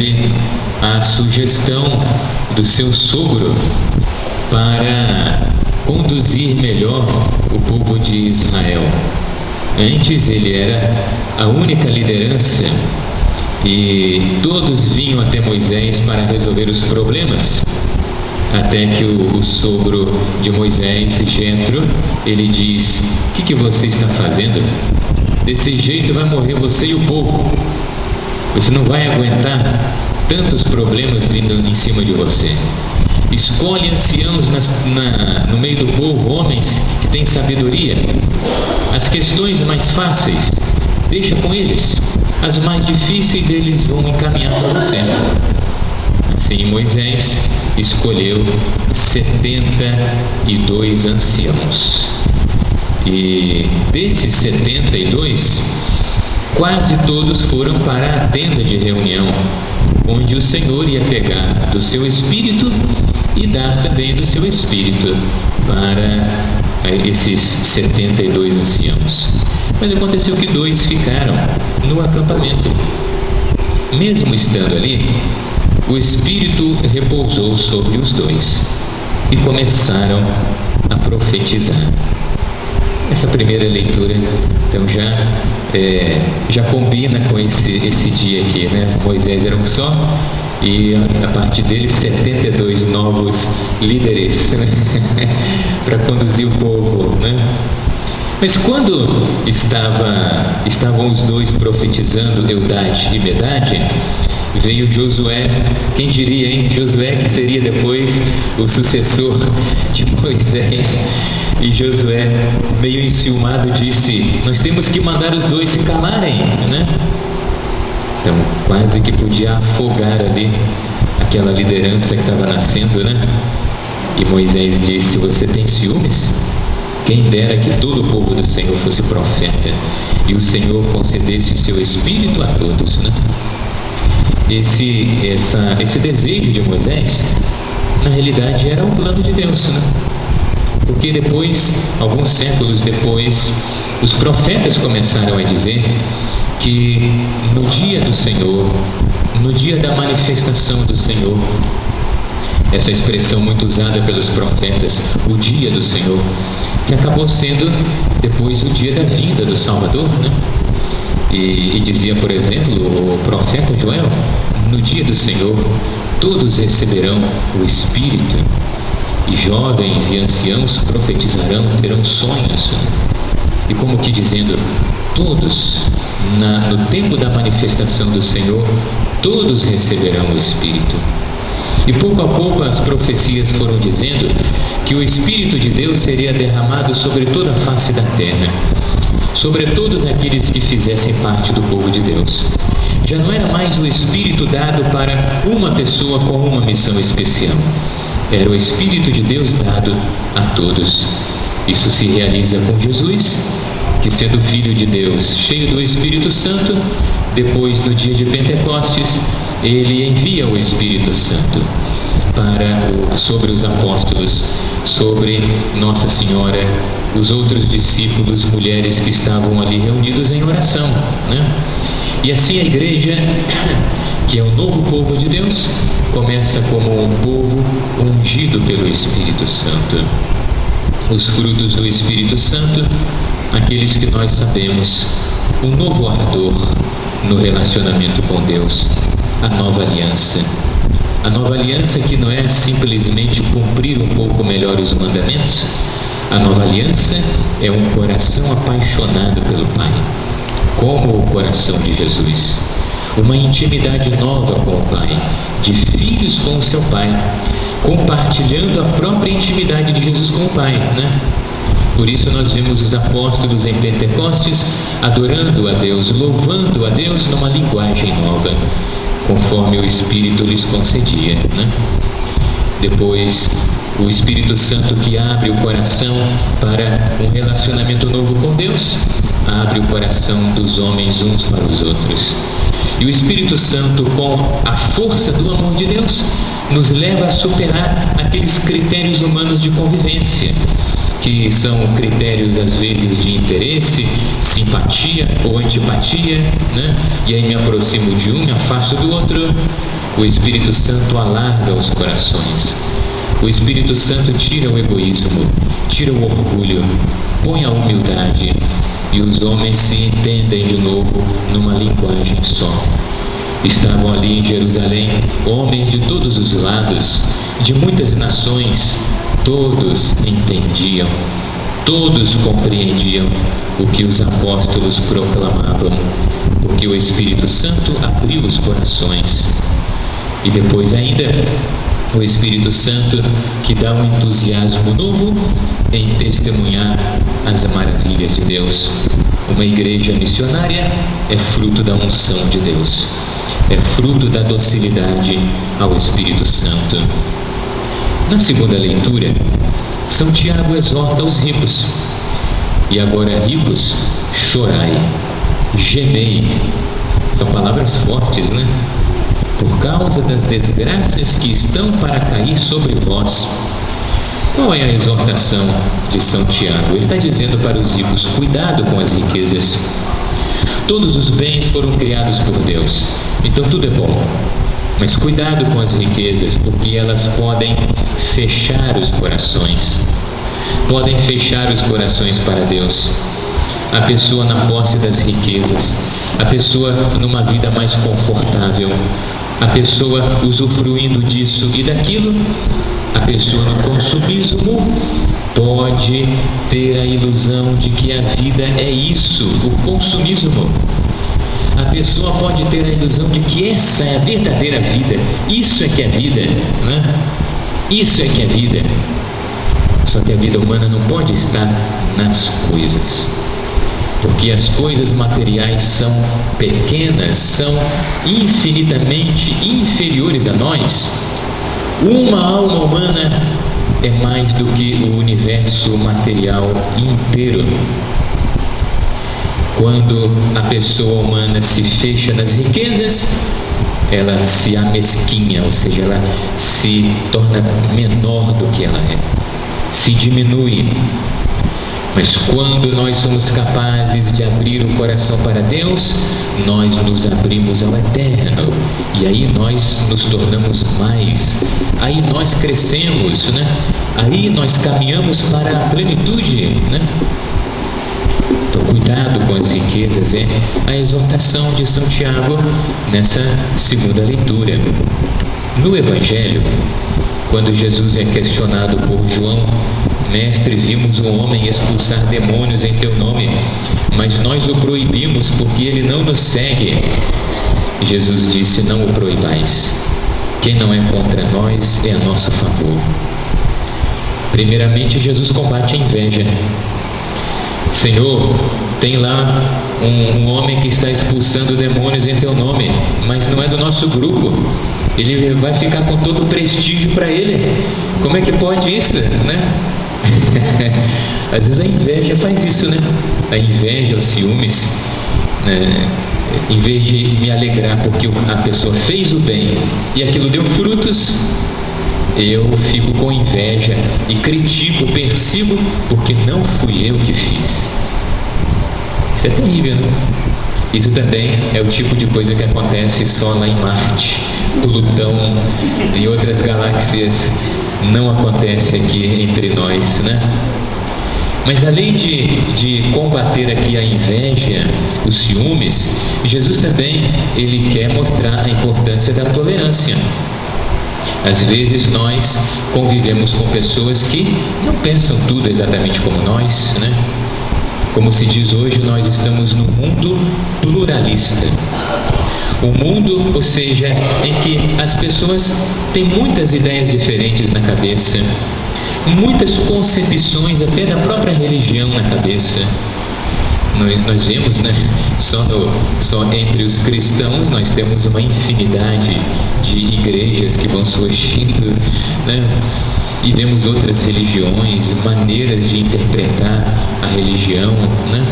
recebe a sugestão do seu sogro para conduzir melhor o povo de Israel. Antes ele era a única liderança e todos vinham até Moisés para resolver os problemas, até que o sogro de Moisés, Jetro, ele diz: o que você está fazendo? Desse jeito vai morrer você e o povo. Você não vai aguentar tantos problemas vindo em cima de você. Escolhe anciãos no meio do povo, homens que têm sabedoria. As questões mais fáceis, deixa com eles. As mais difíceis eles vão encaminhar para você. Assim Moisés escolheu 72 anciãos. E desses 72, quase todos foram para a tenda de reunião, onde o Senhor ia pegar do seu espírito e dar também do seu espírito para esses 72 anciãos. Mas aconteceu que 2 ficaram no acampamento. Mesmo estando ali, o Espírito repousou sobre os 2 e começaram a profetizar. Essa primeira leitura, então, já combina com esse dia aqui, né? Moisés era um só e a partir dele 72 novos líderes, né? Para conduzir o povo, né? Mas quando estavam os 2 profetizando, Eldade e Medade, veio Josué. Quem diria, hein? Josué, que seria depois o sucessor de Moisés. E Josué, meio enciumado, disse: nós temos que mandar os 2 se calarem, né? Então, quase que podia afogar ali aquela liderança que estava nascendo, né? E Moisés disse: você tem ciúmes? Quem dera que todo o povo do Senhor fosse profeta e o Senhor concedesse o seu espírito a todos, né? Esse desejo de Moisés, na realidade, era um plano de Deus, né? Porque depois, alguns séculos depois, os profetas começaram a dizer que no dia do Senhor, no dia da manifestação do Senhor, essa expressão muito usada pelos profetas, o dia do Senhor, que acabou sendo depois o dia da vinda do Salvador, né? E dizia, por exemplo, o profeta Joel: no dia do Senhor todos receberão o Espírito, e jovens e anciãos profetizarão, terão sonhos. E como que dizendo, todos, no tempo da manifestação do Senhor, todos receberão o Espírito. E pouco a pouco as profecias foram dizendo que o Espírito de Deus seria derramado sobre toda a face da terra, sobre todos aqueles que fizessem parte do povo de Deus. Já não era mais o Espírito dado para uma pessoa com uma missão especial. Era o Espírito de Deus dado a todos. Isso se realiza com Jesus, que sendo Filho de Deus, cheio do Espírito Santo, depois no dia de Pentecostes, ele envia o Espírito Santo sobre os apóstolos, sobre Nossa Senhora, os outros discípulos, mulheres que estavam ali reunidos em oração, né? E assim a igreja, que é o novo povo de Deus, começa como um povo ungido pelo Espírito Santo. Os frutos do Espírito Santo, aqueles que nós sabemos, um novo ardor no relacionamento com Deus, a nova aliança. A nova aliança que não é simplesmente cumprir um pouco melhor os mandamentos. A nova aliança é um coração apaixonado pelo Pai, como o coração de Jesus. Uma intimidade nova com o Pai, de filhos com o seu Pai, compartilhando a própria intimidade de Jesus com o Pai, né? Por isso nós vemos os apóstolos em Pentecostes adorando a Deus, louvando a Deus numa linguagem nova, conforme o Espírito lhes concedia, né? Depois, o Espírito Santo que abre o coração para um relacionamento novo com Deus, abre o coração dos homens uns para os outros. E o Espírito Santo, com a força do amor de Deus, nos leva a superar aqueles critérios humanos de convivência, que são critérios às vezes de interesse, simpatia ou antipatia, né? E aí me aproximo de um, me afasto do outro. O Espírito Santo alarga os corações. O Espírito Santo tira o egoísmo, tira o orgulho, põe a humildade, e os homens se entendem de novo numa linguagem só. Estavam ali em Jerusalém homens de todos os lados, de muitas nações. Todos entendiam, todos compreendiam o que os apóstolos proclamavam, porque o Espírito Santo abriu os corações. E depois ainda, o Espírito Santo que dá um entusiasmo novo em testemunhar as maravilhas de Deus. Uma igreja missionária é fruto da unção de Deus, é fruto da docilidade ao Espírito Santo. Na segunda leitura, São Tiago exorta os ricos. E agora, ricos, chorai, gemei. São palavras fortes, né? Por causa das desgraças que estão para cair sobre vós. Qual é a exortação de São Tiago? Ele está dizendo para os ricos: cuidado com as riquezas. Todos os bens foram criados por Deus, então tudo é bom. Mas cuidado com as riquezas, porque elas podem fechar os corações. Podem fechar os corações para Deus. A pessoa na posse das riquezas, a pessoa numa vida mais confortável, a pessoa usufruindo disso e daquilo, a pessoa no consumismo pode ter a ilusão de que a vida é isso, o consumismo. A pessoa pode ter a ilusão de que essa é a verdadeira vida, isso é que é vida, né? Isso é que é vida. Só que a vida humana não pode estar nas coisas, porque as coisas materiais são pequenas, são infinitamente inferiores a nós. Uma alma humana é mais do que o universo material inteiro. Quando a pessoa humana se fecha nas riquezas, ela se amesquinha, ou seja, ela se torna menor do que ela é, se diminui. Mas quando nós somos capazes de abrir o coração para Deus, nós nos abrimos ao eterno, e aí nós nos tornamos mais, aí nós crescemos, né? Aí nós caminhamos para a plenitude, né? Então, cuidado com as riquezas é a exortação de São Tiago nessa segunda leitura. No Evangelho, quando Jesus é questionado por João: Mestre, vimos um homem expulsar demônios em teu nome, mas nós o proibimos porque ele não nos segue. Jesus disse: não o proibais. Quem não é contra nós é a nosso favor. Primeiramente, Jesus combate a inveja. Senhor, tem lá um homem que está expulsando demônios em teu nome, mas não é do nosso grupo. Ele vai ficar com todo o prestígio para ele. Como é que pode isso, né? Às vezes a inveja faz isso, né? A inveja, os ciúmes, né? Em vez de me alegrar porque a pessoa fez o bem e aquilo deu frutos, eu fico com inveja e critico, persigo, porque não fui eu que fiz. Isso é terrível, né? Isso também é o tipo de coisa que acontece só lá em Marte, Plutão e outras galáxias. Não acontece aqui entre nós, né? Mas além de combater aqui a inveja, os ciúmes, Jesus também ele quer mostrar a importância da tolerância. Às vezes nós convivemos com pessoas que não pensam tudo exatamente como nós, né? Como se diz hoje, nós estamos num mundo pluralista. Um mundo, ou seja, em que as pessoas têm muitas ideias diferentes na cabeça, muitas concepções até da própria religião na cabeça. Nós vemos, né? Só entre os cristãos nós temos uma infinidade de igrejas que vão surgindo, né? E vemos outras religiões, maneiras de interpretar a religião, né?